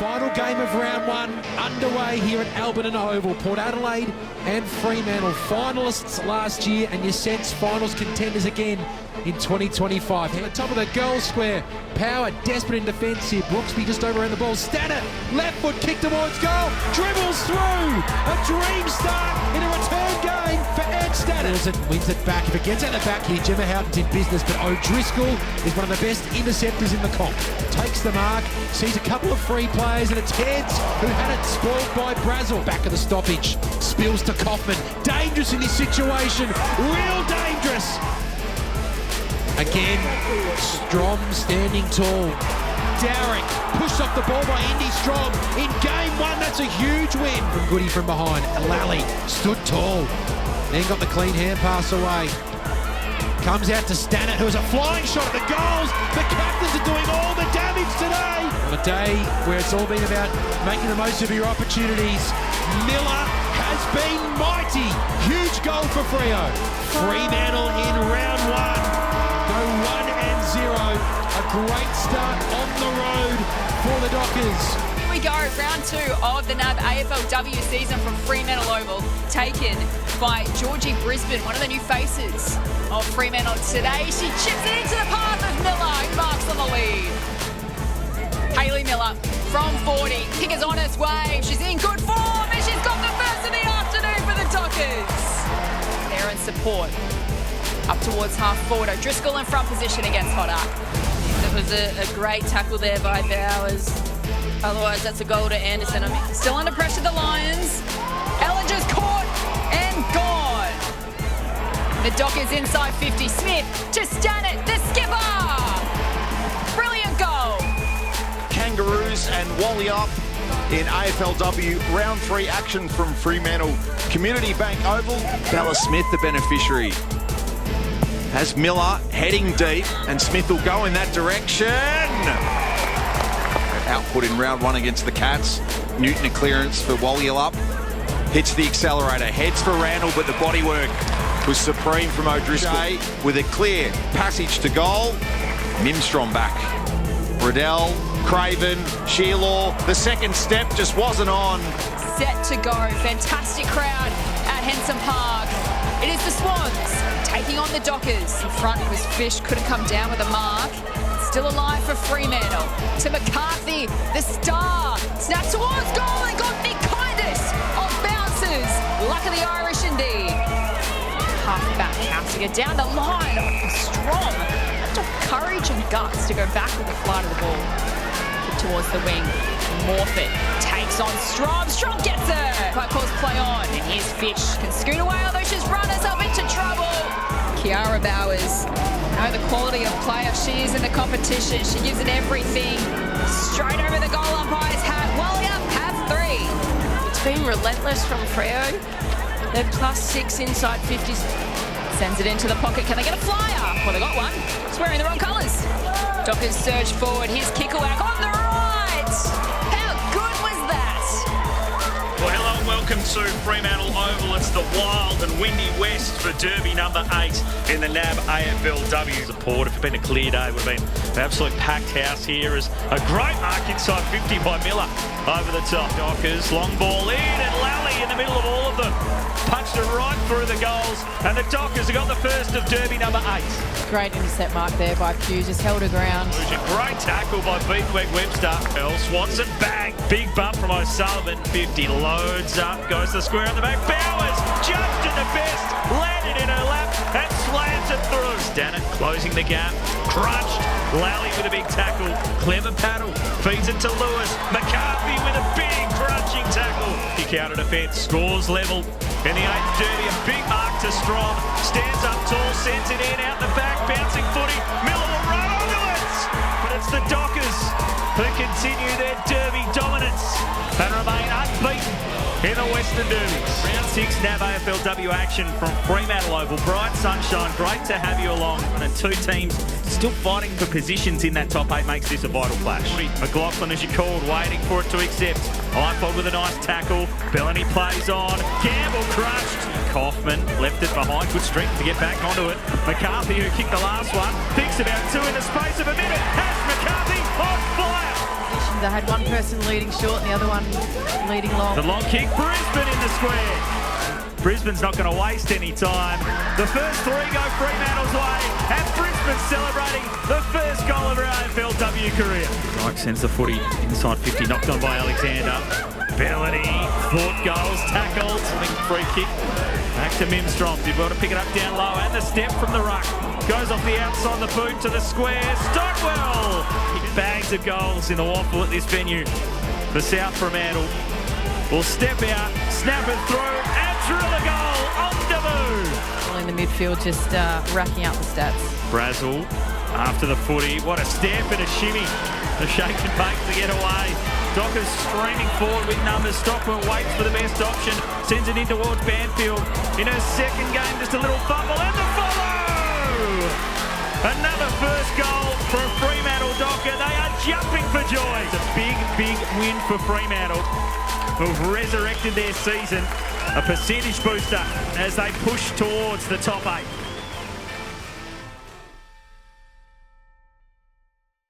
Final game of round one underway here at Alberton Oval. Port Adelaide and Fremantle finalists last year, and your sense finals contenders again in 2025. At the top of the goal square, Power desperate in defence here. Brooksby just over around the ball. Stannard, left foot kick towards goal, dribbles through. A dream start in a return game for Ed Stannard. Wins it back. If it gets out the back here, Gemma Houghton's in business, but O'Driscoll is one of the best interceptors in the comp. Takes the mark, sees a couple of free players, and it's Heads who had it spoiled by Brazel. Back of the stoppage, spills to Kaufman. Dangerous in this situation, real dangerous. Again, Strom standing tall. Dowrick pushed off the ball by Indy Strom. In game one, that's a huge win. From Goody from behind. Lally stood tall. Then got the clean hand pass away. Comes out to Stannard, who has a flying shot at the goals. The captains are doing all the damage today. On a day where it's all been about making the most of your opportunities, Miller has been mighty. Huge goal for Freo. Fremantle in round one. Go 1-0. A great start on the road for the Dockers. Here we go, round two of the NAB AFLW season from Fremantle Oval, taken by Georgie Brisbane, one of the new faces of Fremantle today. She chips it into the path of Miller, who marks on the lead. Hayley Miller from 40, kick is on its way. She's in good form, and she's got the first of the afternoon for the Dockers. They're in support. Up towards half forward. O'Driscoll in front position against Hodder. It was a great tackle there by Bowers. Otherwise, that's a goal to Anderson. Still under pressure, the Lions. Ellinger's caught and gone. The Dockers inside 50. Smith to Stannard, the skipper. Brilliant goal. Kangaroos and Wally up in AFLW round three action from Fremantle Community Bank Oval. Bella Smith, the beneficiary. Has Miller heading deep, and Smith will go in that direction. Output in round one against the Cats. Newton a clearance for Walliup. Hits the accelerator, heads for Randall, but the bodywork was supreme from O'Driscoll. With a clear passage to goal. Mimstrom back. Riddell, Craven, Shearlaw. The second step just wasn't on. Set to go. Fantastic crowd at Henson Park. It is the Swans taking on the Dockers. In front was Fish, couldn't come down with a mark. Still alive for Fremantle. To McCarthy, the star. Snap towards goal and got Nick Kindest on bounces. Luck of the Irish indeed. Half back, bouncing it down the line. Strong. Courage and guts to go back with the flight of the ball. Kick towards the wing. Morfitt takes on Strom. Strom gets it. Quite calls play on. And here's Fish. Can scoot away, although she's run herself into trouble. Kiara Bowers. Know the quality of player she is in the competition. She gives it everything. Straight over the goal umpire's hat. Wally up, have three. It's been relentless from Freo. They're +6 inside 50s. Sends it into the pocket. Can they get a flyer? Well, they got one. It's wearing the wrong colours. Dockers surge forward. Here's Kickerwack on the right. How good was that? Well, hello and welcome to Fremantle Oval. It's the wild and windy west for Derby number 8 in the NAB AFLW. Support. If it had been a clear day, it would have been an absolute packed house here. As a great mark inside 50 by Miller over the top. Dockers, long ball in, and Lally in the middle of all of them. Punched it right through the goals, and the Dockers have got the first of Derby number 8. Great intercept mark there by Hughes, just held her ground. Great tackle by Beathweg Webster. Earl Swanson, bang, big bump from O'Sullivan. 50 loads up, goes to the square on the back. Bowers judged in the best, landed in her lap and slams it through. Stannard closing the gap, crunched. Lally with a big tackle, clever paddle, feeds it to Lewis. McCarthy with a big crunching tackle. Kick out of defence, scores level. In the 8th Derby, a big mark to Strom. Stands up tall, sends it in, out the back, bouncing footy. Miller will run onto it. But it's the Dockers who continue their Derby dominance and remain unbeaten in the Western Derbies. Round 6 NAB AFLW action from Fremantle Oval. Bright sunshine, great to have you along. And two teams still fighting for positions in that top 8 makes this a vital clash. McLaughlin, as you called, waiting for it to accept. Eiffel with a nice tackle. Bellany plays on. Gamble crushed. Kaufman left it behind. Good strength to get back onto it. McCarthy, who kicked the last one, thinks about two in the space of a minute. Has McCarthy on fire. They had one person leading short and the other one leading long. The long kick, Brisbane in the square. Brisbane's not going to waste any time. The first three go Fremantle's way, and Brisbane celebrating the first goal of her AFLW career. Mike sends the footy inside 50, knocked on by Alexander. Bellany, thought goals, tackled, free kick. Back to Mimstrom, did well to pick it up down low, and the step from the ruck. Goes off the outside the boot to the square. Stockwell! Bags of goals in the waffle at this venue. The South Fremantle will step out, snap it through, and drill a goal on debut. In the midfield, just racking up the stats. Brazel after the footy. What a step and a shimmy. The shake and bake to get away. Dockers streaming forward with numbers. Stockwell waits for the best option. Sends it in towards Banfield. In her second game, just a little fumble and the follow! Another first goal for a Fremantle Docker. They are jumping for joy. It's a big, big win for Fremantle, who've resurrected their season. A percentage booster as they push towards the top 8.